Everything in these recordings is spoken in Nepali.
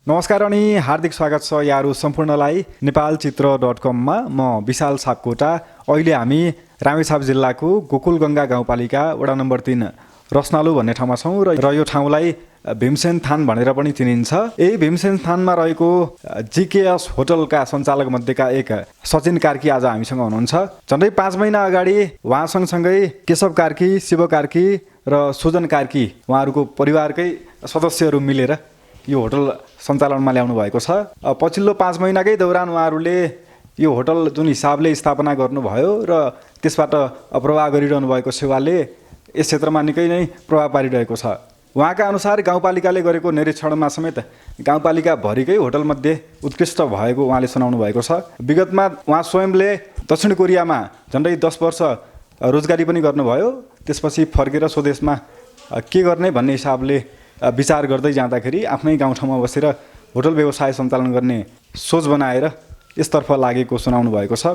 नमस्कार अनि हार्दिक स्वागत छ यहाँहरू सम्पूर्णलाई नेपालचित्र.com मा म विशाल सापकोटा। अहिले हामी रामेछाप जिल्लाको गोकुलगङ्गा गाउँपालिका वडा नम्बर 3 रसनालु भन्ने ठाउँमा छौँ र यो ठाउँलाई भीमसेन थान भनेर पनि चिनिन्छ। यही भीमसेन थानमा रहेको जीकेएस होटलका सञ्चालक मध्येका एक सचिन कार्की आज हामीसँग हुनुहुन्छ। झन्डै 5 महिना अगाडि उहाँ सँगसँगै केशव कार्की, शिव कार्की र सुजन कार्की उहाँहरूको परिवारकै सदस्यहरू मिलेर यो होटल सञ्चालनमा ल्याउनु भएको छ। पछिल्लो 5 महिनाकै दौरान उहाँहरूले यो होटल जुन हिसाबले स्थापना गर्नुभयो र त्यसबाट प्रवाह गरिरहनु भएको सेवाले यस क्षेत्रमा निकै नै प्रभाव पारिरहेको छ। उहाँका अनुसार गाउँपालिकाले गरेको निरीक्षणमा समेत गाउँपालिका भरिकै होटलमध्ये उत्कृष्ट भएको उहाँले सुनाउनु भएको छ। विगतमा उहाँ स्वयंले दक्षिण कोरियामा झन्डै 10 वर्ष रोजगारी पनि गर्नुभयो। त्यसपछि फर्केर स्वदेशमा के गर्ने भन्ने हिसाबले विचार गर्दै जाँदाखेरि आफ्नै गाउँठाउँमा बसेर होटल व्यवसाय सञ्चालन गर्ने सोच बनाएर यसतर्फ लागेको सुनाउनु भएको छ।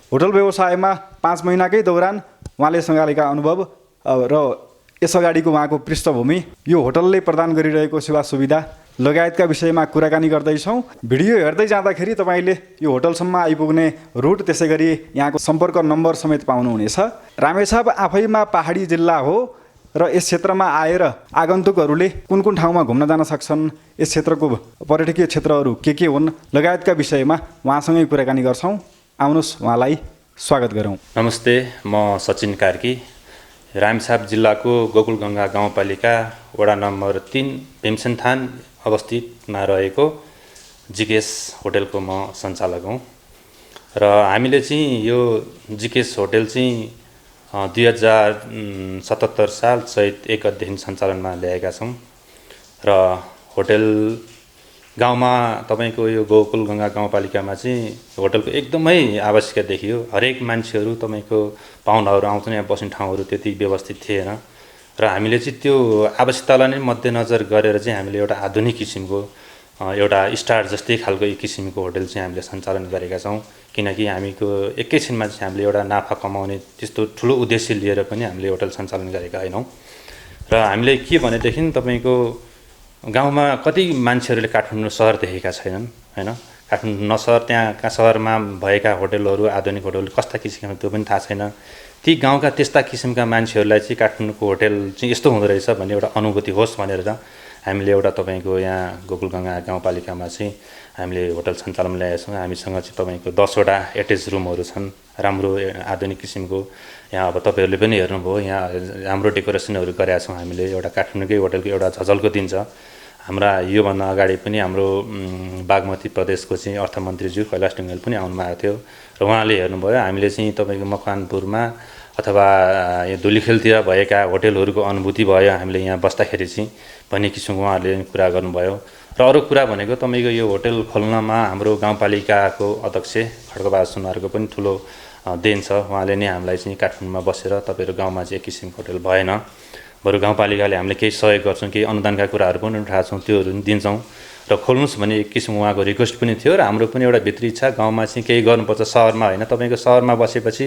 होटल व्यवसायमा 5 महिनाकै दौरान उहाँले सँगालेका अनुभव र यस अगाडिको उहाँको पृष्ठभूमि, यो होटलले प्रदान गरिरहेको सेवा सुविधा लगायतका विषयमा कुराकानी गर्दैछौँ। भिडियो हेर्दै जाँदाखेरि तपाईँले यो होटलसम्म आइपुग्ने रुट, त्यसै गरी यहाँको सम्पर्क नम्बर समेत पाउनुहुनेछ। रामेछाप आफैमा पहाडी जिल्ला हो र यस क्षेत्रमा आएर आगन्तुकहरूले कुन कुन ठाउँमा घुम्न जान सक्छन्, यस क्षेत्रको पर्यटकीय क्षेत्रहरू के हुन् लगायतका विषयमा उहाँसँगै कुराकानी गर्छौँ। आउनुहोस् उहाँलाई स्वागत गरौँ। नमस्ते, म सचिन कार्की, रामेछाप जिल्लाको गोकुलगङ्गा गाउँपालिका वडा नम्बर 3 भीमसेन थान अवस्थितमा रहेको जीकेएस होटलको म सञ्चालक हुँ। र हामीले चाहिँ यो जीकेएस होटल चाहिँ 2077 साल चैत 1 गतेदेखि सञ्चालनमा ल्याएका छौँ। र होटल गाउँमा तपाईँको यो गोकुलगङ्गा गाउँपालिकामा चाहिँ होटलको एकदमै आवश्यकता देखियो। हरेक मान्छेहरू तपाईँको पाहुनाहरू आउँछन्, यहाँ बस्ने ठाउँहरू त्यति व्यवस्थित थिएन र हामीले चाहिँ त्यो आवश्यकतालाई नै मध्यनजर गरेर चाहिँ हामीले एउटा आधुनिक किसिमको एउटा स्टार जस्तै खालको एक किसिमको होटल चाहिँ हामीले सञ्चालन गरेका छौँ। किनकि हामीको एकैछिनमा चाहिँ हामीले एउटा नाफा कमाउने त्यस्तो ठुलो उद्देश्य लिएर पनि हामीले होटल सञ्चालन गरेका होइनौँ। र हामीले के भनेदेखि तपाईँको गाउँमा कति मान्छेहरूले काठमाडौँ सहर देखेका छैनन् हैन। काठमाडौँ सहर, त्यहाँका सहरमा भएका होटलहरू, आधुनिक होटलहरू कस्ता किसिमका त्यो पनि थाहा छैन। ती गाउँका त्यस्ता किसिमका मान्छेहरूलाई चाहिँ काठमाडौँको होटल चाहिँ यस्तो हुँदो रहेछ भन्ने एउटा अनुभूति होस् भनेर हामीले एउटा तपाईँको यहाँ गोकुलगङ्गा गाउँपालिकामा चाहिँ हामीले होटल सञ्चालन ल्याएका छौँ। हामीसँग चाहिँ तपाईँको 10 वटा एटेच रुमहरू छन्, राम्रो आधुनिक किसिमको। यहाँ अब तपाईँहरूले पनि हेर्नुभयो, यहाँ राम्रो डेकोरेसनहरू गरेका छौँ हामीले। एउटा काठमाडौँकै होटलको एउटा झझल्को दिन्छ। हाम्रा योभन्दा अगाडि पनि हाम्रो बागमती प्रदेशको चाहिँ अर्थमन्त्रीज्यू कैलाश ढुङ्गेल पनि आउनुभएको थियो र उहाँले हेर्नुभयो हामीले चाहिँ तपाईँको मकवानपुरमा अथवा यो धुलीखेलतिर भएका होटलहरूको अनुभूति भयो हामीले यहाँ बस्दाखेरि चाहिँ भन्ने किसिमको उहाँहरूले कुरा गर्नुभयो। र अरू कुरा भनेको तपाईँको यो होटल खोल्नमा हाम्रो गाउँपालिकाको अध्यक्ष खड्गबहादुर सुनवारको पनि ठुलो देन छ। उहाँले नै हामीलाई चाहिँ काठमाडौँमा बसेर तपाईँहरू गाउँमा चाहिँ एक किसिमको होटल भएन, बरु गाउँपालिकाले हामीले केही सहयोग गर्छौँ, केही अनुदानका कुराहरू पनि उठाएको छौँ, त्योहरू पनि दिन्छौँ र खोल्नुहोस् भन्ने एक किसिमको उहाँको रिक्वेस्ट पनि थियो। र हाम्रो पनि एउटा भित्री इच्छा, गाउँमा चाहिँ केही गर्नुपर्छ, सहरमा होइन। तपाईँको सहरमा बसेपछि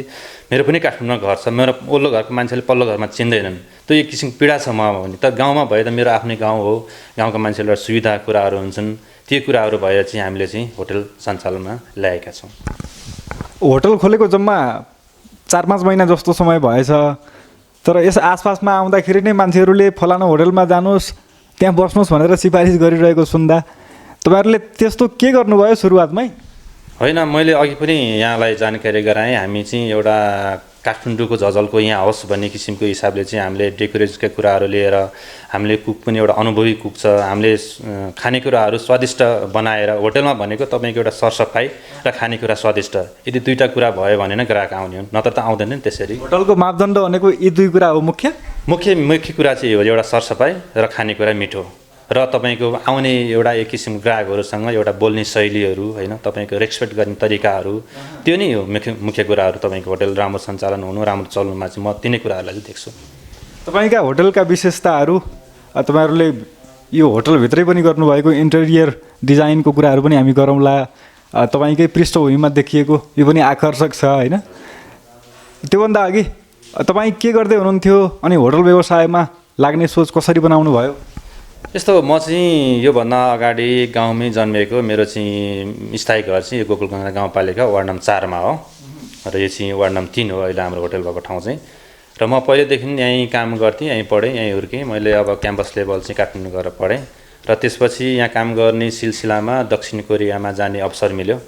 मेरो पनि काठमाडौँमा घर छ, मेरो ओल्लो घरको मान्छेले पल्लो घरमा चिन्दैनन्, त्यो एक किसिमको पीडा छ ममा भने। तर गाउँमा भए त मेरो आफ्नै गाउँ हो, गाउँका मान्छेहरूलाई सुविधा कुराहरू हुन्छन्, त्यो कुराहरू भएर चाहिँ हामीले चाहिँ होटल सञ्चालनमा ल्याएका छौँ। होटल खोलेको जम्मा 4-5 महिना जस्तो समय भएछ, तर यस आसपासमा आउँदाखेरि नै मान्छेहरूले फलाना होटलमा जानुहोस्, त्यहाँ बस्नुहोस् भनेर सिफारिस गरिरहेको सुन्दा तपाईँहरूले त्यस्तो के गर्नुभयो सुरुवातमै? होइन, मैले अघि पनि यहाँलाई जानकारी गराएँ। हामी चाहिँ एउटा काठमाडौँको झझल्को यहाँ होस् भन्ने किसिमको हिसाबले चाहिँ हामीले डेकोरेसनका कुराहरू लिएर हामीले कुक पनि एउटा अनुभवी कुक छ, हामीले खानेकुराहरू स्वादिष्ट बनाएर, होटलमा भनेको तपाईँको एउटा सरसफाइ र खानेकुरा स्वादिष्ट, यदि दुईवटा कुरा भयो भने नै ग्राहक आउने हुन्, नत्र त आउँदैन नि त्यसरी। होटलको मापदण्ड भनेको यी दुई कुरा हो मुख्य कुरा चाहिँ हो, एउटा सरसफाइ र खानेकुरा मिठो, र तपाईँको आउने एउटा एक किसिमको ग्राहकहरूसँग एउटा बोल्ने शैलीहरू होइन, तपाईँको रेस्पेक्ट गर्ने तरिकाहरू, त्यो नै हो मुख्य कुराहरू। तपाईँको होटल राम्रो सञ्चालन हुनु, राम्रो चल्नुमा चाहिँ म तिनै कुराहरूलाई चाहिँ देख्छु। तपाईँका होटलका विशेषताहरू, तपाईँहरूले यो होटलभित्रै पनि गर्नुभएको इन्टेरियर डिजाइनको कुराहरू पनि हामी गरौँला। तपाईँकै पृष्ठभूमिमा देखिएको यो पनि आकर्षक छ होइन। त्योभन्दा अघि तपाईँ के गर्दै हुनुहुन्थ्यो अनि होटल व्यवसायमा लाग्ने सोच कसरी बनाउनु भयो? यस्तो म चाहिँ योभन्दा अगाडि गाउँमै जन्मेको मेरो चाहिँ स्थायी घर चाहिँ यो गोकुलगङ्गा गाउँपालिका वार्ड नम्बर 4 मा हो र यो चाहिँ वार्ड नम्बर 3 हो अहिले हाम्रो होटल भएको ठाउँ चाहिँ। र म पहिलेदेखि यहीँ काम गर्थेँ, यहीँ पढेँ, यहीँ हुर्केँ। मैले अब क्याम्पस लेभल चाहिँ काठमाडौँ गएर पढेँ र त्यसपछि यहाँ काम गर्ने सिलसिलामा दक्षिण कोरियामा जाने अवसर मिल्यो।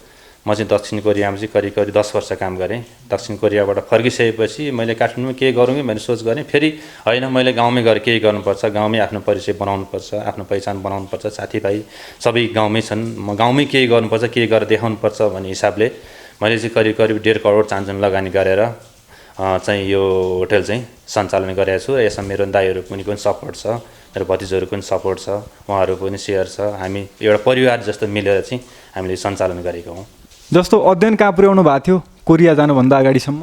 म चाहिँ दक्षिण कोरियामा चाहिँ करिब करिब 10 वर्ष काम गरेँ। दक्षिण कोरियाबाट फर्किसकेपछि मैले काठमाडौँमा के गरौँ कि मैले सोच गरेँ, फेरि होइन मैले गाउँमै गएर केही गर्नुपर्छ, गाउँमै आफ्नो परिचय बनाउनुपर्छ, आफ्नो पहिचान बनाउनुपर्छ, साथीभाइ सबै गाउँमै छन्, म गाउँमै केही गर्नुपर्छ, केही गरेर देखाउनुपर्छ भन्ने हिसाबले मैले चाहिँ करिब करिब 1.5 करोड चान्चुन लगानी गरेर चाहिँ यो होटल चाहिँ सञ्चालन गरेको छु। यसमा मेरो दाइहरू पनि सपोर्ट छ, मेरो भतिजहरू पनि सपोर्ट छ, उहाँहरू पनि सेयर छ। हामी एउटा परिवार जस्तो मिलेर चाहिँ हामीले सञ्चालन गरेको हौँ। जस्तो अध्ययन कहाँ पुर्याउनु भएको थियो कोरिया जानुभन्दा अगाडिसम्म?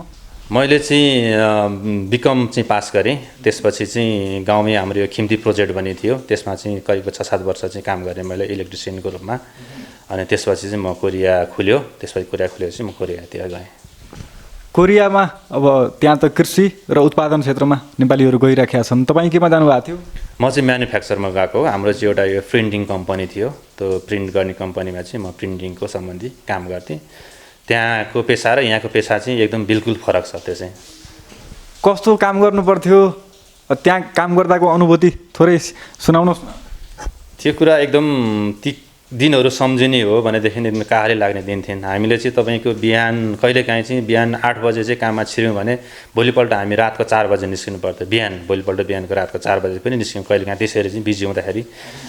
मैले चाहिँ बिकम चाहिँ पास गरेँ। त्यसपछि चाहिँ गाउँमै हाम्रो यो खिम्ती प्रोजेक्ट बनेको थियो, त्यसमा चाहिँ करिब 6-7 वर्ष चाहिँ काम गरेँ मैले इलेक्ट्रिसियनको रूपमा। अनि त्यसपछि चाहिँ म कोरिया खुल्यो, त्यसपछि कोरिया खुलेपछि म कोरियातिर गएँ। कोरियामा अब त्यहाँ त कृषि र उत्पादन क्षेत्रमा नेपालीहरू गइराखेका छन्, तपाईँ केमा जानुभएको थियो? म चाहिँ म्यानुफ्याक्चरमा गएको हो। हाम्रो चाहिँ एउटा यो प्रिन्टिङ कम्पनी थियो, त्यो प्रिन्ट गर्ने कम्पनीमा चाहिँ म प्रिन्टिङको सम्बन्धी काम गर्थेँ। त्यहाँको पेसा र यहाँको पेसा चाहिँ एकदम बिल्कुल फरक छ। त्यो चाहिँ कस्तो काम गर्नु पर्थ्यो, त्यहाँ काम गर्दाको अनुभूति थोरै सुनाउनुहोस् न। त्यो कुरा एकदम ती दिनहरू सम्झिने हो भनेदेखि एकदम काहाली लाग्ने दिन थिएन। हामीले चाहिँ तपाईँको बिहान कहिलेकाहीँ चाहिँ बिहान 8 बजे चाहिँ काममा छिर्यौँ भने भोलिपल्ट हामी रातको 4 बजे निस्किनु पर्थ्यो। भोलिपल्ट बिहानको रातको 4 बजे पनि निस्क्यौँ कहिलेकाहीँ। त्यसरी चाहिँ बिजी हुँदाखेरि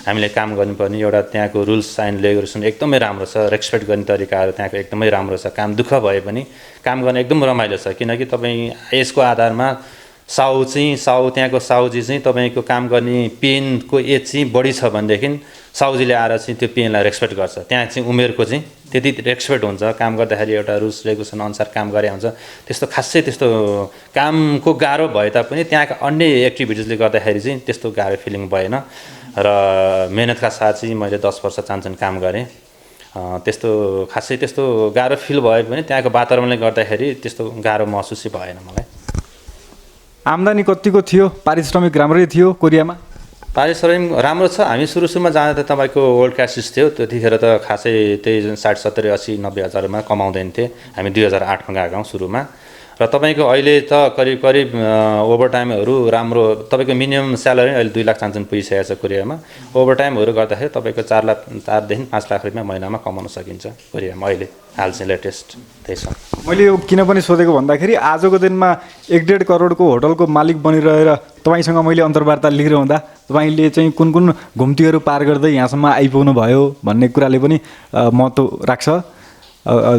हामीले काम गर्नुपर्ने एउटा त्यहाँको रुल्स एन्ड रेगुलेसन एकदमै राम्रो छ, रेस्पेक्ट गर्ने तरिकाहरू त्यहाँको एकदमै राम्रो छ। काम दुःख भए पनि काम गर्न एकदम रमाइलो छ, किनकि तपाईँ यसको आधारमा त्यहाँको साउजी चाहिँ तपाईँको काम गर्ने पेनको एज चाहिँ बढी छ भनेदेखि साउजीले आएर चाहिँ त्यो पेनलाई रेस्पेक्ट गर्छ। त्यहाँ चाहिँ उमेरको चाहिँ त्यति रेस्पेक्ट हुन्छ। काम गर्दाखेरि एउटा रुल्स रेगुलेसन अनुसार काम गरे हुन्छ। त्यस्तो खासै त्यस्तो कामको गाह्रो भए तापनि त्यहाँका अन्य एक्टिभिटिजले गर्दाखेरि चाहिँ त्यस्तो गाह्रो फिलिङ भएन र मेहनतका साथ चाहिँ मैले 10 वर्ष चान्चुन काम गरेँ। त्यस्तो खासै त्यस्तो गाह्रो फिल भए पनि त्यहाँको वातावरणले गर्दाखेरि त्यस्तो गाह्रो महसुसै भएन मलाई। आम्दानी कतिको थियो? पारिश्रमिक राम्रै थियो कोरियामा? पारिश्रमिक राम्रो छ। हामी सुरुमा जाँदा त तपाईँको वर्ल्ड क्राइसिस थियो, त्यतिखेर त खासै त्यही 60, 70, 80, 90 हजारमा कमाउँदैन थिएँ। हामी 2008 मा गएका हौँ सुरुमा। र तपाईँको अहिले त करिब करिब ओभरटाइमहरू राम्रो, तपाईँको मिनिमम स्यालेरी अहिले 2 लाख चान्चुन पुगिसकेको छ कोरियामा। ओभरटाइमहरू गर्दाखेरि तपाईँको 4 देखि 5 लाख रुपियाँ महिनामा कमाउन सकिन्छ कोरियामा अहिले हाल चाहिँ लेटेस्ट त्यही छ। मैले यो किन पनि सोधेको भन्दाखेरि आजको दिनमा 1.5 करोडको होटलको मालिक बनिरहेर तपाईँसँग मैले अन्तर्वार्ता लिइरहँदा तपाईँले चाहिँ कुन कुन घुम्तीहरू पार गर्दै यहाँसम्म आइपुग्नु भयो भन्ने कुराले पनि महत्त्व राख्छ।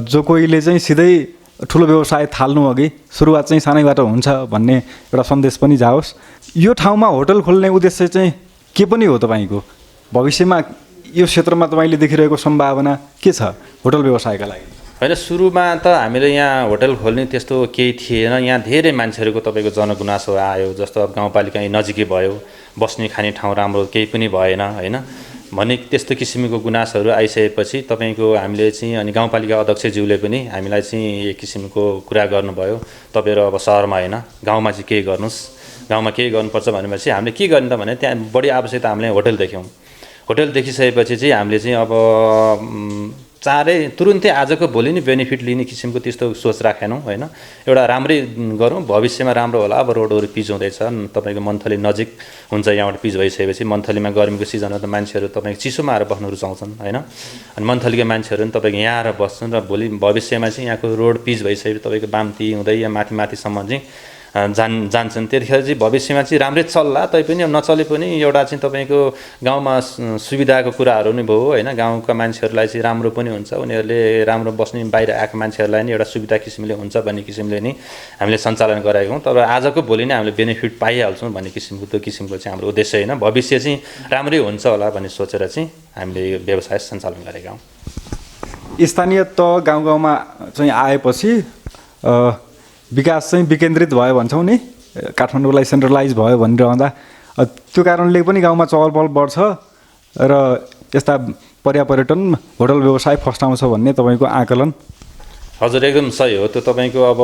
जो कोहीले चाहिँ सिधै ठुलो व्यवसाय थाल्नु अघि सुरुवात चाहिँ सानैबाट हुन्छ भन्ने एउटा सन्देश पनि जाओस्। यो ठाउँमा होटल खोल्ने उद्देश्य चाहिँ के पनि हो तपाईँको? भविष्यमा यो क्षेत्रमा तपाईँले देखिरहेको सम्भावना के छ होटल व्यवसायका लागि? होइन, सुरुमा त हामीले यहाँ होटल खोल्ने त्यस्तो केही थिएन। यहाँ धेरै मान्छेहरूको तपाईँको जनगुनासो आयो, जस्तो अब गाउँपालिका नजिकै भयो, बस्ने खाने ठाउँ राम्रो केही पनि भएन होइन भन्ने त्यस्तो किसिमको गुनासोहरू आइसकेपछि तपाईँको हामीले चाहिँ अनि गाउँपालिका अध्यक्षज्यूले पनि हामीलाई चाहिँ एक किसिमको कुरा गर्नुभयो, तपाईँहरू अब सहरमा होइन गाउँमा चाहिँ केही गर्नुहोस्, गाउँमा केही गर्नुपर्छ भनेपछि हामीले के गर्ने त भने त्यहाँ बढी आवश्यकता हामीले होटल देख्यौँ। होटल देखिसकेपछि चाहिँ हामीले चाहिँ अब तुरुन्तै आजको भोलि नै बेनिफिट लिने किसिमको त्यस्तो सोच राखेनौँ होइन। एउटा राम्रै गरौँ, भविष्यमा राम्रो होला। अब रोडहरू पिच हुँदैछ, तपाईँको मन्थली नजिक हुन्छ, यहाँबाट पिच भइसकेपछि मन्थलीमा गर्मीको सिजनमा त मान्छेहरू तपाईँको चिसोमा आएर बस्नु रुचाउँछन् होइन। अनि मन्थलीका मान्छेहरू पनि तपाईँको यहाँ आएर बस्छन् र भोलि भविष्यमा चाहिँ यहाँको रोड पिच भइसकेपछि तपाईँको बाम्ती हुँदै या माथिसम्म चाहिँ जान्छन्। त्यतिखेर चाहिँ भविष्यमा चाहिँ राम्रै चल्ला, तैपनि नचले पनि एउटा चाहिँ तपाईँको गाउँमा सुविधाको कुराहरू नै भयो होइन। गाउँका मान्छेहरूलाई चाहिँ राम्रो पनि हुन्छ, उनीहरूले राम्रो बस्ने बाहिर आएको मान्छेहरूलाई नि एउटा सुविधा किसिमले हुन्छ भन्ने किसिमले नै हामीले सञ्चालन गराएको हौँ। तर आजको भोलि नै हामीले बेनिफिट पाइहाल्छौँ भन्ने किसिमको त्यो किसिमको चाहिँ हाम्रो उद्देश्य होइन। भविष्य चाहिँ राम्रै हुन्छ होला भन्ने सोचेर चाहिँ हामीले यो व्यवसाय सञ्चालन गरेका हौँ। स्थानीय तह गाउँमा चाहिँ आएपछि विकास चाहिँ विकेन्द्रित भयो भन्छौँ नि, काठमाडौँलाई सेन्ट्रलाइज भयो भनिरहँदा त्यो कारणले पनि गाउँमा चहल पहल बढ्छ र यस्ता पर्यटन होटल व्यवसाय फस्टाउँछ भन्ने तपाईँको आकलन? हजुर एकदम सही हो। त्यो तपाईँको अब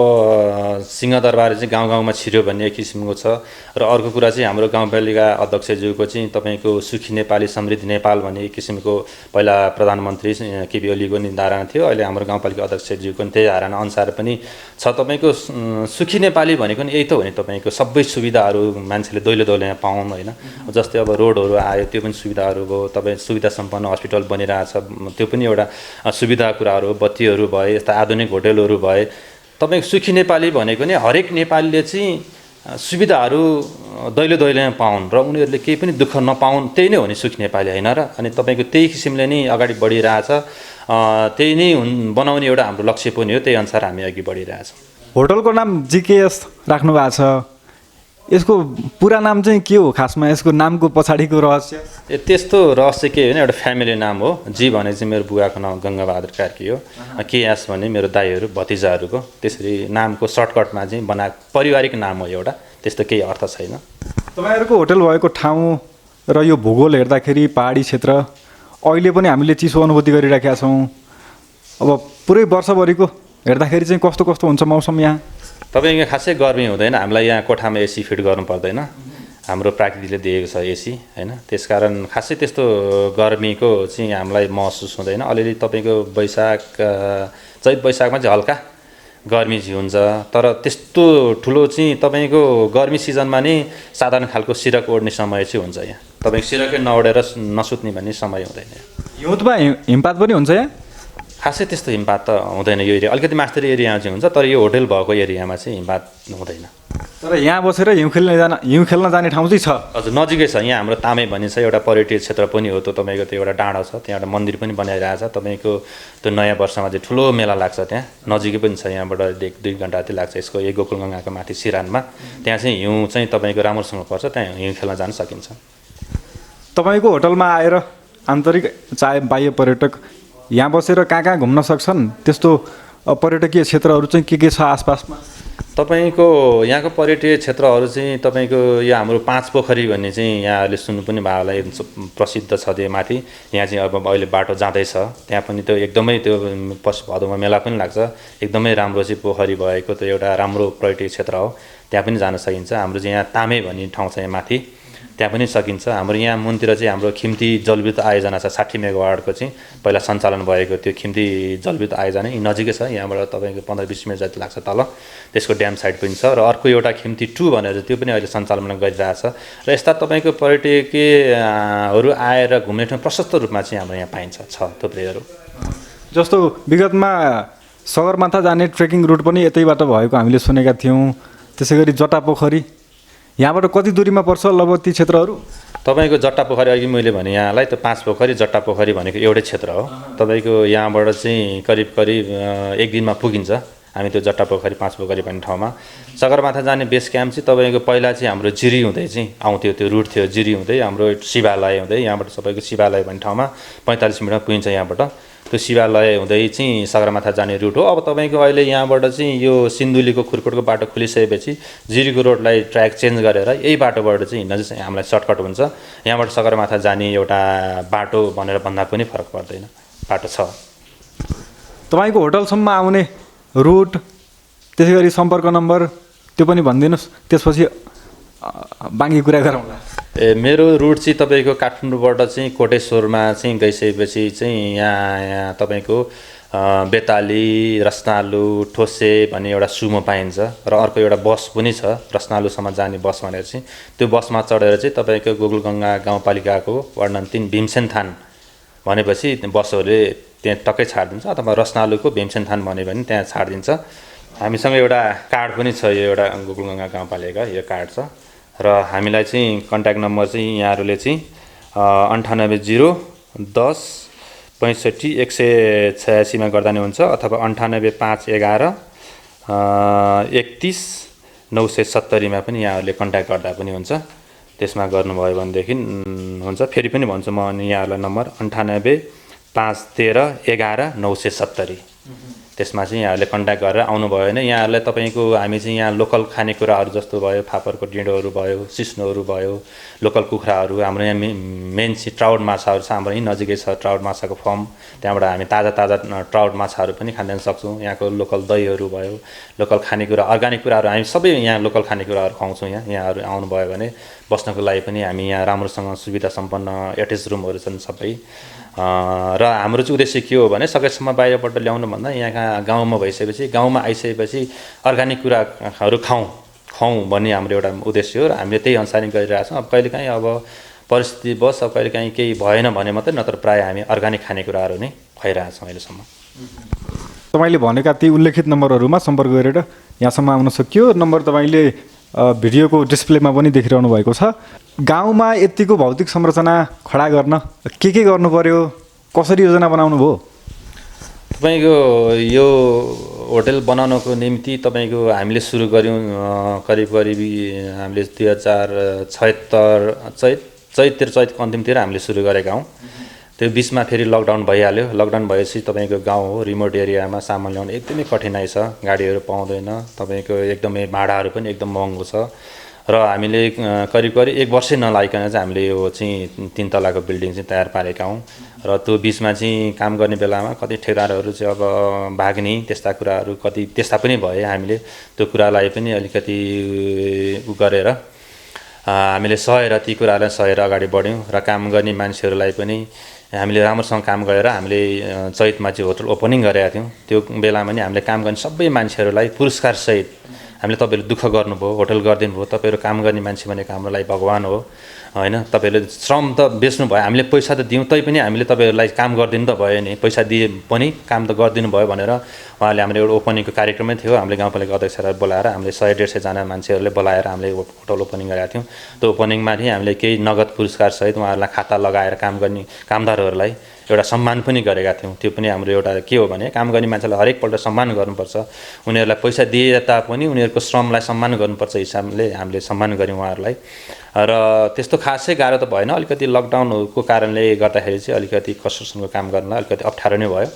सिंहदरबार चाहिँ गाउँ गाउँमा छिर्यो भन्ने एक किसिमको छ। र अर्को कुरा चाहिँ हाम्रो गाउँपालिका अध्यक्षज्यूको चाहिँ तपाईँको सुखी नेपाली समृद्धि नेपाल भन्ने एक किसिमको पहिला प्रधानमन्त्री केपी ओलीको नि धारणा थियो। अहिले हाम्रो गाउँपालिका अध्यक्षज्यूको नि त्यही धारणा अनुसार पनि छ। तपाईँको सुखी नेपाली भनेको नि यही त हो नि, तपाईँको सबै सुविधाहरू मान्छेले दैलो दैलोमा पाउन् होइन। जस्तै अब रोडहरू आयो त्यो पनि सुविधाहरू भयो, तपाईँ सुविधा सम्पन्न हस्पिटल बनिरहेछ त्यो पनि एउटा सुविधा कुराहरू, बत्तीहरू भए, यस्ता आधुनिक होटेलहरू भए। तपाईँको सुखी नेपाली भनेको नि हरेक नेपालीले चाहिँ सुविधाहरू दैलो दैलोमा पाउन् र उनीहरूले केही पनि दुःख नपाउन्, त्यही नै हो नि सुखी नेपाली होइन र। अनि तपाईँको त्यही किसिमले नै अगाडि बढिरहेछ, त्यही नै बनाउने एउटा हाम्रो लक्ष्य पनि हो, त्यही अनुसार हामी अघि बढिरहेछौँ। होटलको नाम जिकेएस राख्नु भएको छ, यसको पुरा नाम चाहिँ के हो खासमा, यसको नामको पछाडिको रहस्य? त्यस्तो रहस्य के होइन, एउटा फ्यामिली नाम हो। जी भने चाहिँ मेरो बुवाको नाम गङ्गाबहादुर कार्की हो, केएस भने मेरो दाईहरू भतिजाहरूको, त्यसरी नामको सर्टकटमा चाहिँ बनाएको पारिवारिक नाम हो एउटा, त्यस्तो केही अर्थ छैन। तपाईँहरूको होटल भएको ठाउँ र यो भूगोल हेर्दाखेरि पहाडी क्षेत्र, अहिले पनि हामीले चिसो अनुभूति गरिराखेका छौँ। अब पुरै वर्षभरिको हेर्दाखेरि चाहिँ कस्तो कस्तो हुन्छ मौसम यहाँ? तपाईँको खासै गर्मी हुँदैन, हामीलाई यहाँ कोठामा एसी फिट गर्नु पर्दैन, हाम्रो प्रकृतिले दिएको छ एसी होइन। त्यसकारण खासै त्यस्तो गर्मीको चाहिँ हामीलाई महसुस हुँदैन। अलिअलि तपाईँको चैत वैशाखमा चाहिँ हल्का गर्मी चाहिँ हुन्छ, तर त्यस्तो ठुलो चाहिँ तपाईँको गर्मी सिजनमा नै साधारण खालको सिरक ओढ्ने समय चाहिँ हुन्छ यहाँ। तपाईँको सिरकै नओढेर नसुत्ने भन्ने समय हुँदैन। हिउँदमा हिमपात पनि हुन्छ यहाँ? खासै त्यस्तो हिमपात त हुँदैन यो एरिया, अलिकति मास्टर एरियामा चाहिँ हुन्छ, तर यो होटल भएको एरियामा चाहिँ हिमपात हुँदैन। तर यहाँ बसेर हिउँ खेल्न जाने ठाउँ चाहिँ छ? हजुर नजिकै छ। यहाँ हाम्रो तामे भन्ने छ एउटा पर्यटक क्षेत्र पनि हो, त्यो तपाईँको त्यो एउटा डाँडो छ, त्यहाँ एउटा मन्दिर पनि बनाइरहेछ। तपाईँको त्यो नयाँ वर्षमा चाहिँ ठुलो मेला लाग्छ, त्यहाँ नजिकै पनि छ, यहाँबाट 1-2 घन्टा जति लाग्छ। यसको यो गोकुलगङ्गाको माथि सिरानमा त्यहाँ चाहिँ हिउँ चाहिँ तपाईँको राम्रोसँग पर्छ, त्यहाँ हिउँ खेल्न जान सकिन्छ। तपाईँको होटलमा आएर आन्तरिक चाहे बाह्य पर्यटक यहाँ बसेर कहाँ कहाँ घुम्न सक्छन्, त्यस्तो पर्यटकीय क्षेत्रहरू चाहिँ के छ आसपासमा? तपाईँको यहाँको पर्यटकीय क्षेत्रहरू चाहिँ तपाईँको यो हाम्रो 5 पोखरी भन्ने चाहिँ यहाँहरूले सुन्नु पनि भयो होला, प्रसिद्ध छ त्यो माथि। यहाँ चाहिँ अब अहिले बाटो जाँदैछ, त्यहाँ पनि त्यो एकदमै त्यो पशु भदौमा मेला पनि लाग्छ, एकदमै राम्रो चाहिँ पोखरी भएको त्यो एउटा राम्रो पर्यटकीय क्षेत्र हो, त्यहाँ पनि जान सकिन्छ। हाम्रो चाहिँ यहाँ तामे भन्ने ठाउँ छ यहाँ माथि, त्यहाँ पनि सकिन्छ। हाम्रो यहाँ मुनतिर चाहिँ हाम्रो खिम्ती जलविद्युत आयोजना छ, 60 मेगावाटको चाहिँ पहिला सञ्चालन भएको त्यो खिम्ती जलविद्युत आयोजना नजिकै छ, यहाँबाट तपाईँको 15-20 मिनट जति लाग्छ तल, त्यसको ड्याम साइड पनि छ। र अर्को एउटा खिम्ती 2 भनेर त्यो पनि अहिले सञ्चालन गरिरहेछ। र यस्ता तपाईँको पर्यटकीयहरू आएर घुम्ने ठाउँ प्रशस्त रूपमा चाहिँ हाम्रो यहाँ पाइन्छ, छ थुप्रैहरू। जस्तो विगतमा सगरमाथा जाने ट्रेकिङ रुट पनि यतैबाट भएको हामीले सुनेका थियौँ। त्यसै गरी जट्टा पोखरी यहाँबाट कति दूरीमा पर्छ लगभग ती क्षेत्रहरू? तपाईँको जट्टा पोखरी अघि मैले भने यहाँलाई त 5 पोखरी जट्टा पोखरी भनेको एउटै क्षेत्र हो। तपाईँको यहाँबाट चाहिँ करिब 1 दिनमा पुगिन्छ हामी त्यो जट्टा पोखरी 5 पोखरी भन्ने ठाउँमा। सगरमाथा जाने बेस क्याम्प चाहिँ तपाईँको पहिला चाहिँ हाम्रो जिरी हुँदै चाहिँ आउँथ्यो, त्यो रुट थियो जिरी हुँदै हाम्रो शिवालय हुँदै, यहाँबाट तपाईँको शिवालय भन्ने ठाउँमा 45 मिनटमा पुगिन्छ यहाँबाट। त्यो शिवालय हुँदै चाहिँ सगरमाथा जाने रुट हो। अब तपाईँको अहिले यहाँबाट चाहिँ यो सिन्धुलीको खुरकोटको बाटो खोलिसकेपछि जिरीको रोडलाई ट्र्याक चेन्ज गरेर यही बाटोबाट चाहिँ हिँड्न चाहिँ हामीलाई सर्टकट हुन्छ। यहाँबाट सगरमाथा जाने एउटा बाटो भनेर भन्दा पनि फरक पर्दैन, बाटो छ। तपाईँको होटलसम्म आउने रुट, त्यसै गरी सम्पर्क नम्बर त्यो पनि भनिदिनुहोस्, त्यसपछि बाँकी कुरा गरौँला। मेरो रुट चाहिँ तपाईँको काठमाडौँबाट चाहिँ कोटेश्वरमा चाहिँ गइसकेपछि चाहिँ यहाँ तपाईँको बेताली, रसनालु, ठोसे भन्ने एउटा सुमो पाइन्छ र अर्को एउटा बस पनि छ रसनालुसम्म जाने बस भनेर चाहिँ, त्यो बसमा चढेर चाहिँ तपाईँको गोकुलगङ्गा गाउँपालिकाको वार्ड नम्बर 3 भीमसेन थान भनेपछि बसहरूले त्यहाँ टक्कै छाडिदिन्छ, अथवा रसनालुको भीमसेन थान भन्यो भने त्यहाँ छाडिदिन्छ। हामीसँग एउटा कार्ड पनि छ, यो एउटा गोकुलगङ्गा गाउँपालिका यो कार्ड छ। र हामीलाई चाहिँ कन्ट्याक्ट नम्बर चाहिँ यहाँहरूले चाहिँ 98-0-10-65-186 गर्दा नै हुन्छ, अथवा 98-511-31-970 पनि यहाँहरूले कन्ट्याक्ट गर्दा पनि हुन्छ, त्यसमा गर्नुभयो भनेदेखि हुन्छ। फेरि पनि भन्छु म यहाँहरूलाई नम्बर 98-513-11-970। त्यसमा चाहिँ यहाँहरूले कन्ट्याक्ट गरेर आउनुभयो भने यहाँहरूलाई तपाईँको हामी चाहिँ यहाँ लोकल खानेकुराहरू जस्तो भयो फापरको डिँडोहरू भयो सिस्नोहरू भयो लोकल कुखुराहरू हाम्रो यहाँ मेन चाहिँ ट्राउट माछाहरू छ हाम्रो यहीँ नजिकै छ ट्राउट माछाको फर्म त्यहाँबाट हामी ताजा ताजा ट्राउट माछाहरू पनि खान सक्छौँ यहाँको लोकल दहीहरू भयो लोकल खानेकुरा अर्ग्यानिक कुराहरू हामी सबै यहाँ लोकल खानेकुराहरू खुवाउँछौँ यहाँहरू आउनुभयो भने बस्नको लागि पनि हामी यहाँ राम्रोसँग सुविधा सम्पन्न एटेच रुमहरू छन् सबै र हाम्रो चाहिँ उद्देश्य के हो भने सकेसम्म बाहिरबाट ल्याउनुभन्दा यहाँ गाउँमा भइसकेपछि गाउँमा आइसकेपछि अर्ग्यानिक कुराहरू खुवाउँ भन्ने हाम्रो एउटा उद्देश्य हो र हामीले त्यही अनुसार गरिरहेको छौँ अब कहिलेकाहीँ अब परिस्थिति बस अब कहिलेकाहीँ केही भएन भने मात्रै नत्र प्रायः हामी अर्ग्यानिक खानेकुराहरू नै खुवाइरहेको छौँ अहिलेसम्म तपाईँले भनेका ती उल्लेखित नम्बरहरूमा सम्पर्क गरेर यहाँसम्म आउन सकियो नम्बर तपाईँले भिडियोको डिस्प्लेमा पनि देखिरहनु भएको छ गाउँमा यतिको भौतिक संरचना खडा गर्न के गर्नु पर्यो कसरी योजना बनाउनु भयो तपाईँको यो होटल बनाउनको निम्ति तपाईँको हामीले सुरु गऱ्यौँ करिब हामीले 2076 चैतको अन्तिमतिर हामीले सुरु गरेका हौँ त्यो बिचमा फेरि लकडाउन भइहाल्यो लकडाउन भएपछि तपाईँको गाउँ हो रिमोट एरियामा सामान ल्याउनु एकदमै कठिनाइ छ गाडीहरू पाउँदैन तपाईँको एकदमै भाडाहरू पनि एकदम महँगो छ र हामीले करिब 1 वर्षै नलागिकन चाहिँ हामीले यो चाहिँ 3 तलाको बिल्डिङ चाहिँ तयार पारेका हौँ र त्यो बिचमा चाहिँ काम गर्ने बेलामा कति ठेकेदारहरू चाहिँ अब भाग्ने त्यस्ता कुराहरू कति त्यस्ता पनि भए हामीले त्यो कुरालाई पनि अलिकति गरेर हामीले सहेर ती कुरालाई सहेर अगाडि बढ्यौँ र काम गर्ने मान्छेहरूलाई पनि हामीले राम्रोसँग काम गरेर हामीले चैतमा चाहिँ होटल ओपनिङ गरेका थियौँ त्यो बेलामा नि हामीले काम गर्ने सबै मान्छेहरूलाई पुरस्कारसहित हामीले तपाईँहरूले दुःख गर्नुभयो होटल गरिदिनु भयो तपाईँहरू काम गर्ने मान्छे भनेको हाम्रो लागि भगवान हो होइन तपाईँहरूले श्रम त बेच्नु भयो हामीले पैसा त दियौँ तैपनि हामीले तपाईँहरूलाई काम गरिदिनु त भयो नि पैसा दिए पनि काम त गरिदिनु भयो भनेर उहाँले हाम्रो एउटा ओपनिङको कार्यक्रमै थियो हामीले गाउँपालिका अध्यक्षहरूलाई बोलाएर हामीले 100-150 जना मान्छेहरूले बोलाएर हामीले होटल ओपनिङ गरेका थियौँ त्यो ओपनिङमा नि हामीले केही नगद पुरस्कारसहित उहाँहरूलाई खाता लगाएर काम गर्ने कामदारहरूलाई एउटा सम्मान पनि गरेका थियौँ त्यो पनि हाम्रो एउटा के हो भने काम गर्ने मान्छेलाई हरेकपल्ट सम्मान गर्नुपर्छ उनीहरूलाई पैसा दिए तापनि उनीहरूको श्रमलाई सम्मान गर्नुपर्छ हिसाबले हामीले सम्मान गऱ्यौँ उहाँहरूलाई र त्यस्तो खासै गाह्रो त भएन अलिकति लकडाउनको कारणले गर्दाखेरि चाहिँ अलिकति कन्स्ट्रक्सनको काम गर्नलाई अलिकति अप्ठ्यारो नै भयो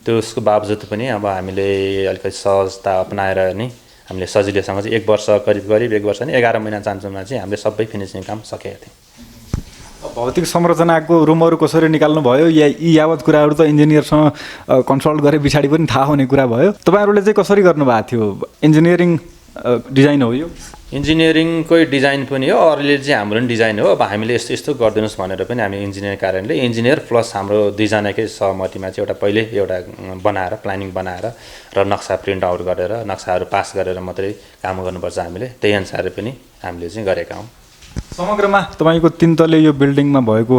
त्यसको बावजुद पनि अब हामीले अलिकति सहजता अपनाएर नि हामीले सजिलैसँग चाहिँ 1 वर्ष करिब 1 वर्ष नि 11 महिना चान्चुमा चाहिँ हामीले सबै फिनिसिङ काम सकेका थियौँ भौतिक संरचनाको रुमहरू कसरी निकाल्नु भयो या यी यावत कुराहरू त इन्जिनियरसँग कन्सल्ट गरे पछाडि पनि थाहा हुने कुरा भयो तपाईँहरूले चाहिँ कसरी गर्नुभएको थियो इन्जिनियरिङ डिजाइन हो यो इन्जिनियरिङकै डिजाइन पनि हो अरूले चाहिँ हाम्रो पनि डिजाइन हो अब हामीले यस्तो यस्तो गरिदिनुहोस् भनेर पनि हामी इन्जिनियर कारणले इन्जिनियर प्लस हाम्रो दुईजनाकै सहमतिमा चाहिँ एउटा बनाएर प्लानिङ बनाएर र नक्सा प्रिन्ट आउट गरेर नक्साहरू पास गरेर मात्रै काम गर्नुपर्छ हामीले त्यही अनुसार पनि हामीले चाहिँ गरेका हौँ समग्रमा तपाईँको 3 तले यो बिल्डिङमा भएको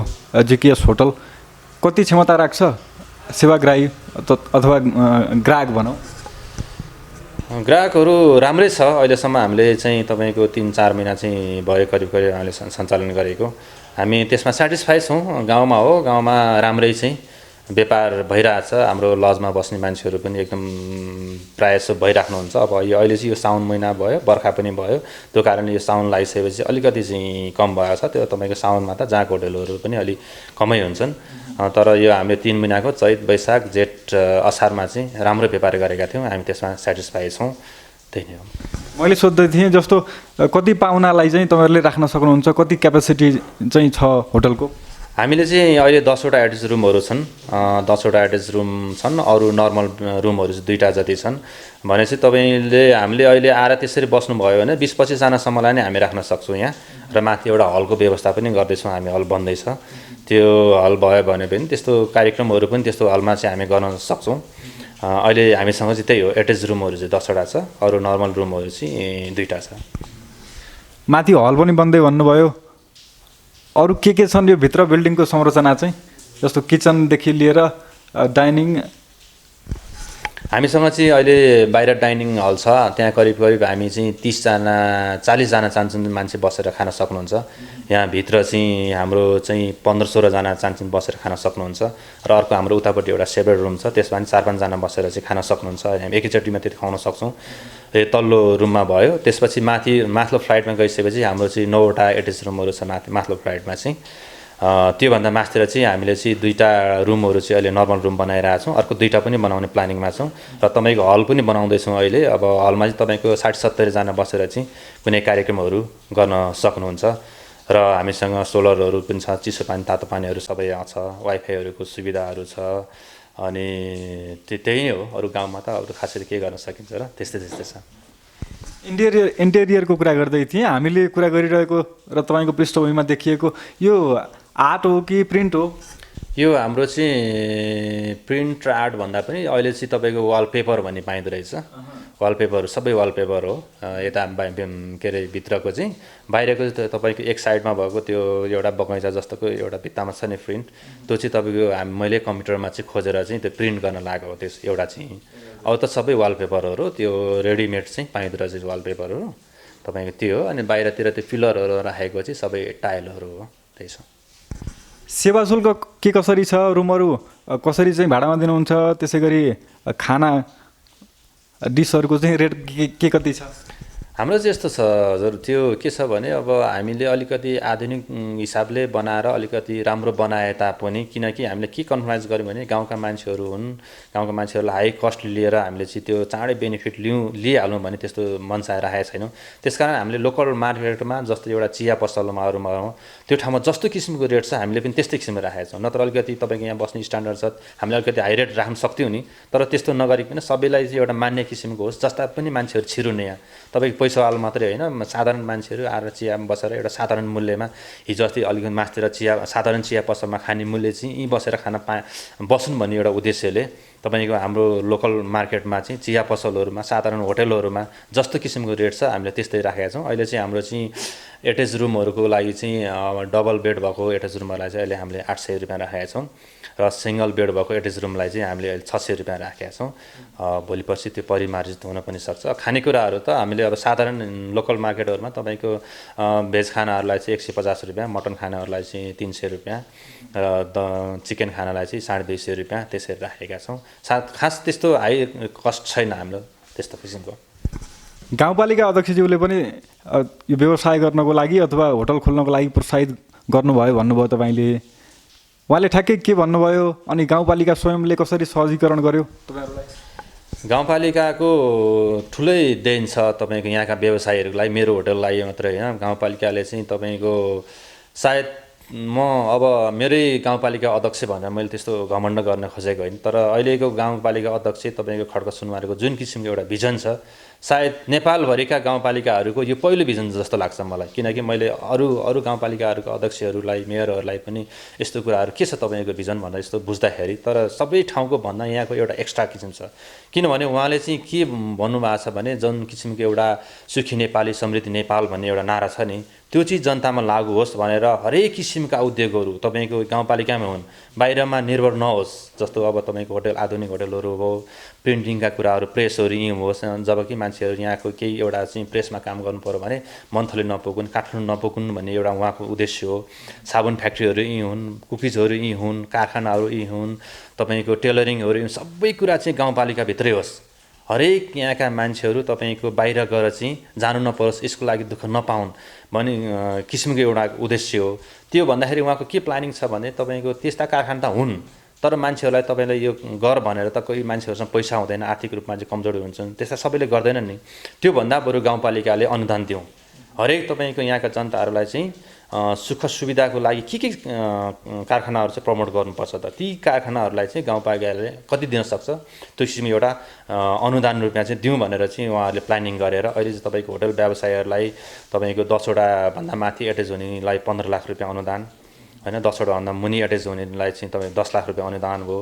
जिकेएस होटल कति क्षमता राख्छ सेवाग्राही अथवा ग्राहक भनौँ ग्राहकहरू राम्रै छ अहिलेसम्म हामीले चाहिँ तपाईँको 3-4 महिना चाहिँ भयो करिब हामीले सञ्चालन गरेको हामी त्यसमा सेटिस्फाई छौँ गाउँमा हो गाउँमा राम्रै चाहिँ व्यापार भइरहेछ हाम्रो लजमा बस्ने मान्छेहरू पनि एकदम प्रायः जसो भइराख्नुहुन्छ अब अहिले चाहिँ यो साउन महिना भयो बर्खा पनि भयो त्यो कारणले यो साउन लागिसकेपछि अलिकति चाहिँ कम भएको छ त्यो तपाईँको साउनमा त जहाँको होटलहरू पनि अलिक कमै हुन्छन् तर यो हामीले 3 महिनाको चैत वैशाख जेठ असारमा चाहिँ राम्रो व्यापार गरेका थियौँ हामी त्यसमा सेटिस्फाई छौँ त्यही नै हो मैले सोध्दै थिएँ जस्तो कति पाहुनालाई चाहिँ तपाईँहरूले राख्न सक्नुहुन्छ कति क्यापेसिटी चाहिँ छ होटलको हामीले चाहिँ अहिले 10वटा एटेच रुमहरू छन् 10वटा एटेच रुम छन् अरू नर्मल रुमहरू चाहिँ 2टा जति छन् भनेपछि तपाईँले हामीले अहिले आएर त्यसरी बस्नुभयो भने 20-25 जनासम्मलाई नै हामी राख्न सक्छौँ यहाँ र माथि एउटा हलको व्यवस्था पनि गर्दैछौँ हामी हल बन्दैछ त्यो हल भयो भने पनि त्यस्तो कार्यक्रमहरू पनि त्यस्तो हलमा चाहिँ हामी गर्न सक्छौँ अहिले हामीसँग चाहिँ त्यही हो एटेच रुमहरू चाहिँ 10वटा छ अरू नर्मल रुमहरू चाहिँ 2टा छ माथि हल पनि बन्दै भन्नुभयो अरू के छन् यो भित्र बिल्डिङको संरचना चाहिँ जस्तो किचनदेखि लिएर डाइनिङ हामीसँग चाहिँ अहिले बाहिर डाइनिङ हल छ त्यहाँ करिब हामी चाहिँ 30-40 जना चाहन्छन् मान्छे बसेर खान सक्नुहुन्छ यहाँ भित्र चाहिँ हाम्रो चाहिँ 15-16 जना चाहन्छन् बसेर खान सक्नुहुन्छ र अर्को हाम्रो उतापट्टि एउटा सेपरेट रुम छ त्यसमा पनि 4-5 जना बसेर चाहिँ खान सक्नुहुन्छ हामी एकैचोटिमा त्यति खुवाउन सक्छौँ तल्लो रुममा भयो त्यसपछि माथिल्लो फ्लाइटमा गइसकेपछि हाम्रो चाहिँ 9वटा एटेच रुमहरू छ माथिल्लो फ्लाइटमा चाहिँ त्योभन्दा मास्तिर चाहिँ हामीले चाहिँ 2टा रुमहरू चाहिँ अहिले नर्मल रुम बनाइरहेको छौँ, अर्को 2टा पनि बनाउने प्लानिङमा छौँ र तपाईँको हल पनि बनाउँदैछौँ अहिले। अब हलमा चाहिँ तपाईँको 60-70 जना बसेर चाहिँ कुनै कार्यक्रमहरू गर्न सक्नुहुन्छ र हामीसँग सोलरहरू पनि छ, चिसो पानी तातो पानीहरू सबै छ, वाइफाईहरूको सुविधाहरू छ। अनि त्यही नै हो, अरू गाउँमा त अरू खासै के गर्न सकिन्छ र त्यस्तै छ। इन्टेरियरको कुरा गर्दै थिएँ, हामीले कुरा गरिरहेको र तपाईँको पृष्ठभूमिमा देखिएको यो आर्ट हो कि प्रिन्ट हो? यो हाम्रो चाहिँ प्रिन्ट र आर्ट भन्दा पनि अहिले चाहिँ तपाईँको वालपेपर भन्ने पाइँदो रहेछ। वालपेपर सबै वालपेपर हो। यता के अरे भित्रको चाहिँ, बाहिरको चाहिँ तपाईँको एक साइडमा भएको त्यो एउटा बगैँचा जस्तोको एउटा भित्तामा छ नि प्रिन्ट, त्यो चाहिँ तपाईँको मैले कम्प्युटरमा चाहिँ खोजेर चाहिँ त्यो प्रिन्ट गर्न लागेको हो त्यस एउटा चाहिँ। अब त सबै वालपेपरहरू त्यो रेडिमेड चाहिँ पाइँदो रहेछ वालपेपरहरू तपाईँको त्यो हो। अनि बाहिरतिर त्यो फिलरहरू राखेको चाहिँ सबै टाइलहरू हो, त्यही छ। सेवा शुल्क के कसरी छ? रुमहरू कसरी चाहिँ भाडामा दिनुहुन्छ? त्यसै गरी खाना डिसहरूको चाहिँ रेट के कति छ? हाम्रो चाहिँ यस्तो छ हजुर, त्यो के छ भने अब हामीले अलिकति आधुनिक हिसाबले बनाएर अलिकति राम्रो बनाए तापनि, किनकि हामीले के कम्प्रोमाइज गऱ्यौँ भने गाउँका मान्छेहरू हुन्, गाउँका मान्छेहरूलाई हाई कस्ट लिएर हामीले चाहिँ त्यो चाँडै बेनिफिट लिइहालौँ भने त्यस्तो मनसाय राखेका छैनौँ। त्यसकारण हामीले लोकल मार्केटमा जस्तो एउटा चिया पसलमा अरूमा त्यो ठाउँमा जस्तो किसिमको रेट छ हामीले पनि त्यस्तै किसिमको राखेका छौँ। नत्र अलिकति तपाईँको यहाँ बस्ने स्ट्यान्डर्ड छ, हामीले अलिकति हाई रेट राख्न सक्थ्यौँ नि, तर त्यस्तो नगरिकन सबैलाई चाहिँ एउटा मान्य किसिमको होस्, जस्ता पनि मान्छेहरू छिरुने यहाँ। तपाईँको पैसावाला मात्रै होइन, साधारण मान्छेहरू आएर चियामा बसेर एउटा साधारण मूल्यमा, हिजो अस्ति अलिकति मास्तिर साधारण चिया पसलमा खाने मूल्य चाहिँ यहीँ बसेर खान बस्नु भन्ने एउटा उद्देश्यले तपाईँको हाम्रो लोकल मार्केटमा चाहिँ चिया पसलहरूमा, साधारण होटलहरूमा जस्तो किसिमको रेट छ हामीले त्यस्तै राखेका छौँ। अहिले चाहिँ हाम्रो चाहिँ एटेच रुमहरूको लागि चाहिँ डबल बेड भएको एटेच रुमहरूलाई चाहिँ अहिले हामीले 800 रुपियाँ राखेका छौँ र सिङ्गल बेड भएको एटेच रुमलाई चाहिँ हामीले अहिले 600 रुपियाँ राखेका छौँ। भोलि पर्सि त्यो परिमार्जित हुन पनि सक्छ। खानेकुराहरू त हामीले अब साधारण लोकल मार्केटहरूमा तपाईँको भेज खानाहरूलाई चाहिँ 150 रुपियाँ, मटन खानाहरूलाई चाहिँ 300 रुपियाँ र चिकन खानालाई चाहिँ 250 रुपियाँ त्यसरी राखेका छौँ। खास त्यस्तो हाई कस्ट छैन हाम्रो त्यस्तो किसिमको। गाउँपालिका अध्यक्षज्यूले पनि यो व्यवसाय गर्नको लागि अथवा होटल खोल्नको लागि प्रोत्साहित गर्नुभयो भन्नुभयो तपाईँले, उहाँले ठ्याक्कै के भन्नुभयो अनि गाउँपालिका स्वयंले कसरी सहजीकरण गर्यो तपाईँहरूलाई? गाउँपालिकाको ठुलै देन छ तपाईँको यहाँका व्यवसायीहरूलाई, मेरो होटललाई मात्रै होइन, गाउँपालिकाले चाहिँ तपाईँको सायद म अब मेरै गाउँपालिका अध्यक्ष भनेर मैले त्यस्तो घमण्ड गर्न खोजेको होइन, तर अहिलेको गाउँपालिका अध्यक्ष तपाईँको खड्का सुनवारको जुन किसिमको एउटा भिजन छ, सायद नेपालभरिका गाउँपालिकाहरूको यो पहिलो भिजन जस्तो लाग्छ मलाई। किनकि मैले अरू गाउँपालिकाहरूको अध्यक्षहरूलाई, मेयरहरूलाई पनि यस्तो कुराहरू के छ तपाईँको भिजन भनेर यस्तो बुझ्दाखेरि, तर सबै ठाउँको भन्दा यहाँको एउटा एक्स्ट्रा किसिम छ। किनभने उहाँले चाहिँ के भन्नुभएको छ भने जुन किसिमको एउटा सुखी नेपाली समृद्धि नेपाल भन्ने एउटा नारा छ नि, त्यो चिज जनतामा लागू होस् भनेर हरेक किसिमका उद्योगहरू तपाईँको गाउँपालिकामा हुन्, बाहिरमा निर्भर नहोस्। जस्तो अब तपाईँको होटल, आधुनिक होटलहरू हो, प्रिन्टिङका कुराहरू, प्रेसहरू यहीँ होस्, जबकि मान्छेहरू यहाँको केही एउटा चाहिँ प्रेसमा काम गर्नु पऱ्यो भने मन्थली नपुगुन्, काठमाडौँ नपुगुन् भन्ने एउटा उहाँको उद्देश्य हो। साबुन फ्याक्ट्रीहरू यहीँ हुन्, कुकिजहरू यहीँ हुन्, कारखानाहरू यहीँ हुन्, तपाईँको टेलरिङहरू यहीँ, सबै कुरा चाहिँ गाउँपालिकाभित्रै होस्। हरेक यहाँका मान्छेहरू तपाईँको बाहिर गएर चाहिँ जानु नपरोस्, यसको लागि दुःख नपाउन् भन्ने किसिमको एउटा उद्देश्य हो। त्यो भन्दाखेरि उहाँको के प्लानिङ छ भने तपाईँको त्यस्ता कारखाना त हुन्, तर मान्छेहरूलाई तपाईँले यो गर भनेर त कोही मान्छेहरूसँग पैसा हुँदैन, आर्थिक रूपमा चाहिँ कमजोरी हुन्छन्, त्यस्ता सबैले गर्दैनन् नि। त्योभन्दा बरु गाउँपालिकाले अनुदान दिउँ, हरेक तपाईँको यहाँका जनताहरूलाई चाहिँ सुख सुविधाको लागि के कारखानाहरू चाहिँ प्रमोट गर्नुपर्छ त, ती कारखानाहरूलाई चाहिँ गाउँपालिकाले कति दिन सक्छ त्यो किसिमको एउटा अनुदान रूपमा चाहिँ दिउँ भनेर चाहिँ उहाँहरूले प्लानिङ गरेर अहिले चाहिँ तपाईँको होटल व्यवसायहरूलाई तपाईँको 10वटा भन्दा माथि एटेच हुनेलाई 15 लाख रुपियाँ अनुदान होइन, 10वटा भन्दा मुनि एटेच हुनेलाई चाहिँ तपाईँ 10 लाख रुपियाँ अनुदान भयो।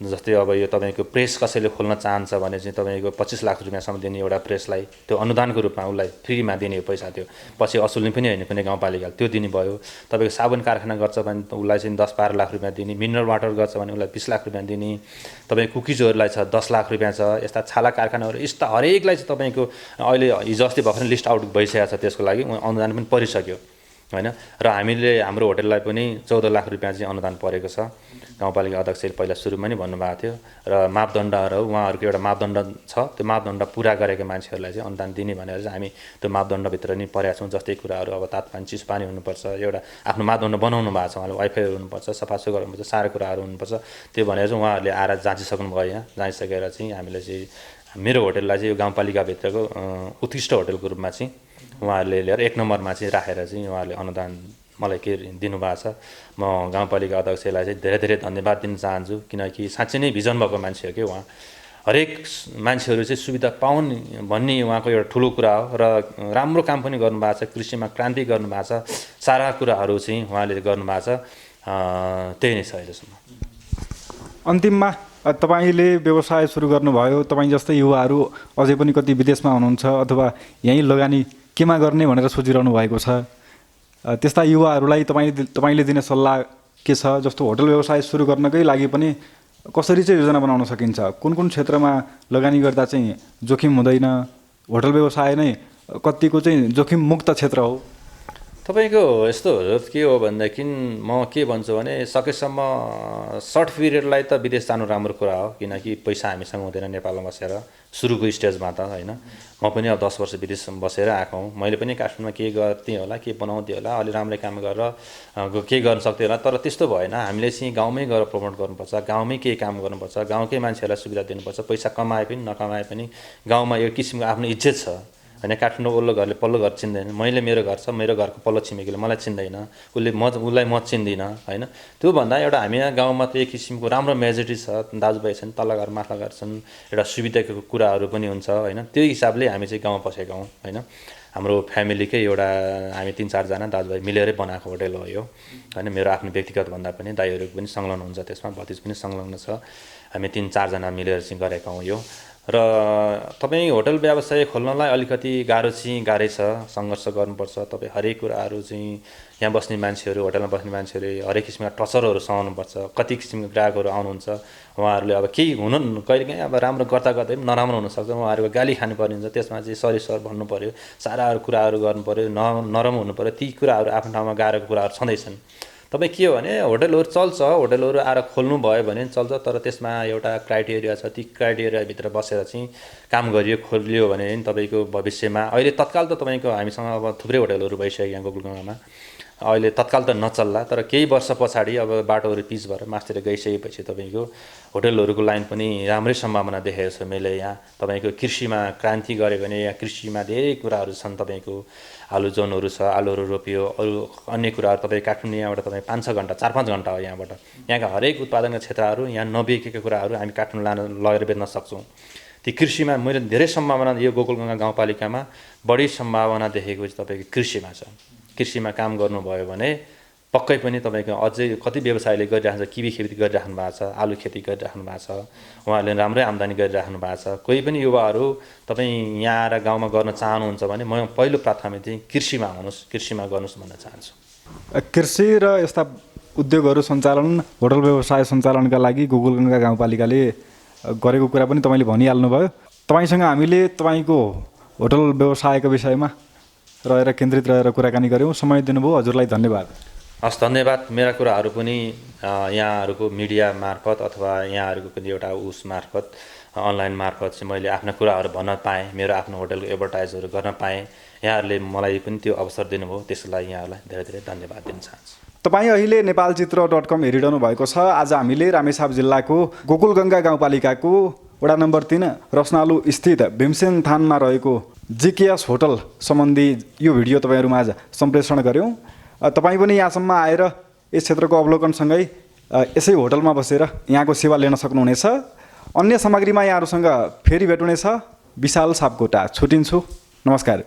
जस्तै अब यो तपाईँको प्रेस कसैले खोल्न चाहन्छ भने चाहिँ तपाईँको 25 लाख रुपियाँसम्म दिने एउटा प्रेसलाई त्यो अनुदानको रूपमा उसलाई फ्रीमा दिने पैसा, त्यो पछि असुल्ने पनि होइन कुनै गाउँपालिकाले, त्यो दिने भयो। तपाईँको साबुन कारखाना गर्छ भने उसलाई चाहिँ 10-12 लाख रुपियाँ दिने, मिनरल वाटर गर्छ भने उसलाई 20 लाख रुपियाँ दिने, तपाईँको कुकिजहरूलाई छ 10 लाख रुपियाँ छ, यस्ता छाला कारखानाहरू यस्ता हरेकलाई चाहिँ तपाईँको अहिले हिजो अस्ति भर्खर लिस्ट आउट भइसकेको छ, त्यसको लागि अनुदान पनि परिसक्यो। होइन। र हामीले हाम्रो होटललाई पनि 14 लाख रुपियाँ चाहिँ अनुदान परेको छ। गाउँपालिका अध्यक्षले पहिला सुरुमा नि भन्नुभएको थियो र मापदण्डहरू उहाँहरूको एउटा मापदण्ड छ, त्यो मापदण्ड पुरा गरेका मान्छेहरूलाई चाहिँ अनुदान दिने भनेर चाहिँ हामी त्यो मापदण्डभित्र नि परेका छौँ। जस्तै कुराहरू अब तातपानी चिसोपानी हुनुपर्छ, एउटा आफ्नो मापदण्ड बनाउनु भएको छ उहाँले, वाइफाईहरू हुनुपर्छ, सफासुग्घर हुनुपर्छ, सारा कुराहरू हुनुपर्छ। त्यो भनेर चाहिँ उहाँहरूले आएर जाँचिसक्नु भयो। यहाँ जाँचिसकेर चाहिँ हामीले चाहिँ मेरो होटललाई चाहिँ यो गाउँपालिकाभित्रको उत्कृष्ट होटलको रूपमा चाहिँ उहाँहरूले लिएर 1 नम्बरमा चाहिँ राखेर चाहिँ उहाँहरूले अनुदान मलाई के दिनुभएको छ। म गाउँपालिका अध्यक्षलाई चाहिँ धेरै धेरै धन्यवाद दिन चाहन्छु, किनकि साँच्चै नै भिजन भएको मान्छे हो कि उहाँ। हरेक मान्छेहरू चाहिँ सुविधा पाउन् भन्ने उहाँको एउटा ठुलो कुरा हो र राम्रो काम पनि गर्नुभएको छ। कृषिमा क्रान्ति गर्नुभएको छ, सारा कुराहरू चाहिँ उहाँले गर्नुभएको छ। त्यही नै छ अहिलेसम्म। अन्तिममा तपाईँले व्यवसाय सुरु गर्नुभयो, तपाईँ जस्तै युवाहरू अझै पनि कति विदेशमा हुनुहुन्छ अथवा यहीँ लगानी केमा गर्ने भनेर सोचिरहनु भएको छ, त्यस्ता युवाहरूलाई तपाईँले दिने सल्लाह के छ? जस्तो होटल व्यवसाय सुरु गर्नकै लागि पनि कसरी चाहिँ योजना बनाउन सकिन्छ? कुन कुन क्षेत्रमा लगानी गर्दा चाहिँ जोखिम हुँदैन? होटल व्यवसाय नै कतिको चाहिँ जोखिम मुक्त क्षेत्र हो? तपाईँको यस्तो हो के हो भनेदेखि म के भन्छु भने सकेसम्म सर्ट पिरियडलाई त विदेश जानु राम्रो कुरा हो, किनकि पैसा हामीसँग हुँदैन नेपालमा बसेर सुरुको स्टेजमा त होइन। म पनि अब 10 वर्ष विदेश बसेर आएको हुँ। मैले पनि काठमाडौँमा के गर्थेँ होला, के बनाउँथेँ होला, अलि राम्रै काम गरेर के गर्न सक्थेँ होला, तर त्यस्तो भएन। हामीले चाहिँ गाउँमै गएर प्रमोट गर्नुपर्छ, गाउँमै केही काम गर्नुपर्छ, गाउँकै मान्छेहरूलाई सुविधा दिनुपर्छ। पैसा कमाए पनि नकमाए पनि गाउँमा एक किसिमको आफ्नो इज्जत छ होइन। काठमाडौँ ओल्लो घरले पल्लो घर चिन्दैन, मैले मेरो घर छ, मेरो घरको पल्लो छिमेकीले मलाई चिन्दैन, उसलाई म चिन्दिनँ होइन। त्योभन्दा एउटा हामी यहाँ गाउँमा त एक किसिमको राम्रो मेजोरिटी छ, दाजुभाइ छन्, तल्ला घर माथि घर छन्, एउटा सुविधाको कुराहरू पनि हुन्छ होइन। त्यो हिसाबले हामी चाहिँ गाउँमा बसेका हौँ होइन। हाम्रो फ्यामिलीकै एउटा हामी 3-4 जना दाजुभाइ मिलेरै बनाएको होटल हो यो होइन। मेरो आफ्नो व्यक्तिगत भन्दा पनि दाइहरू पनि संलग्न हुन्छ त्यसमा, भतिज पनि संलग्न छ। हामी 3-4 जना मिलेर चाहिँ गरेका हौँ यो। र तपाईँ होटल व्यवसाय खोल्नलाई अलिकति गाह्रै छ, सङ्घर्ष गर्नुपर्छ। तपाईँ हरेक कुराहरू चाहिँ यहाँ बस्ने मान्छेहरू, होटलमा बस्ने मान्छेहरूले हरेक किसिमका टचरहरू सहनुपर्छ। कति किसिमको ग्राहकहरू आउनुहुन्छ, उहाँहरूले अब केही कहिलेकाहीँ अब राम्रो गर्दा गर्दै पनि नराम्रो हुनसक्छ, उहाँहरूको गाली खानुपर्ने हुन्छ। त्यसमा चाहिँ सरी सर भन्नु पऱ्यो, सारा कुराहरू गर्नु पऱ्यो, नरम हुनु पऱ्यो। ती कुराहरू आफ्नो ठाउँमा गाह्रोको कुराहरू छँदैछन्। तपाईँ के हो भने होटलहरू चल्छ, होटलहरू आएर खोल्नु भयो भने चल्छ, तर त्यसमा एउटा क्राइटेरिया छ। ती क्राइटेरियाभित्र बसेर चाहिँ काम गरियो, खोलियो भने तपाईँको भविष्यमा अहिले तत्काल त तपाईँको हामीसँग अब थुप्रै होटलहरू भइसक्यो यहाँ गोकुलगङ्गामा। अहिले तत्काल त नचल्ला, तर केही वर्ष पछाडि अब बाटोहरू पिच भएर मासतिर गइसकेपछि तपाईँको होटलहरूको लाइन पनि राम्रै सम्भावना देखेको छ मैले यहाँ। तपाईँको कृषिमा क्रान्ति गऱ्यो भने यहाँ कृषिमा धेरै कुराहरू छन्। तपाईँको आलु जोनहरू छ, आलुहरू रोपियो, अरू अन्य कुराहरू तपाईँ काठमाडौँ यहाँबाट तपाईँ 5-6 घन्टा 4-5 घन्टा हो यहाँबाट। यहाँका हरेक उत्पादनका क्षेत्रहरू यहाँ नबेकेका कुराहरू हामी काठमाडौँ लगेर बेच्न सक्छौँ। ती कृषिमा मैले धेरै सम्भावना यो गोकुलगङ्गा गाउँपालिकामा बढी सम्भावना देखेको चाहिँ तपाईँको कृषिमा छ। कृषिमा काम गर्नुभयो भने पक्कै पनि तपाईँको अझै कति व्यवसायले गरिराख्नु छ, किवी खेती गरिराख्नु भएको छ, आलु खेती गरिराख्नु भएको छ, उहाँहरूले राम्रै आम्दानी गरिराख्नु भएको छ। कोही पनि युवाहरू तपाईँ यहाँ आएर गाउँमा गर्न चाहनुहुन्छ भने म पहिलो प्राथमिकता चाहिँ कृषिमा आउनुहोस्, कृषिमा गर्नुहोस् भन्न चाहन्छु। कृषि र यस्ता उद्योगहरू सञ्चालन, होटल व्यवसाय सञ्चालनका लागि गोकुलगङ्गा गाउँपालिकाले गरेको कुरा पनि तपाईँले भनिहाल्नुभयो। तपाईँसँग हामीले तपाईँको होटल व्यवसायको विषयमा रहेर केन्द्रित रहेर कुराकानी गऱ्यौँ। समय दिनुभयो, हजुरलाई धन्यवाद। हस्, धन्यवाद। मेरा कुराहरू पनि यहाँहरूको मिडिया मार्फत अथवा यहाँहरूको पनि एउटा उस मार्फत, अनलाइन मार्फत चाहिँ मैले आफ्ना कुराहरू भन्न पाएँ, मेरो आफ्नो होटलको एडभर्टाइजहरू गर्न पाएँ। यहाँहरूले मलाई पनि त्यो अवसर दिनुभयो, त्यसको लागि यहाँहरूलाई धेरै धेरै धन्यवाद दिन चाहन्छु। तपाईँ अहिले नेपालचित्र.com हेरिरहनु भएको छ। आज हामीले रामेछाप जिल्लाको गोकुलगङ्गा गाउँपालिकाको वडा नम्बर 3 रसनालु स्थित भीमसेन थानमा रहेको जिकेएस होटल सम्बन्धी यो भिडियो तपाईँहरूमाझ सम्प्रेषण गऱ्यौँ। तपाईँ पनि यहाँसम्म आएर यस क्षेत्रको अवलोकनसँगै यसै होटलमा बसेर यहाँको सेवा लिन सक्नुहुनेछ। अन्य सामग्रीमा यहाँहरूसँग फेरि भेट हुनेछ। विशाल सापकोटा, छुटिन्छु। नमस्कार।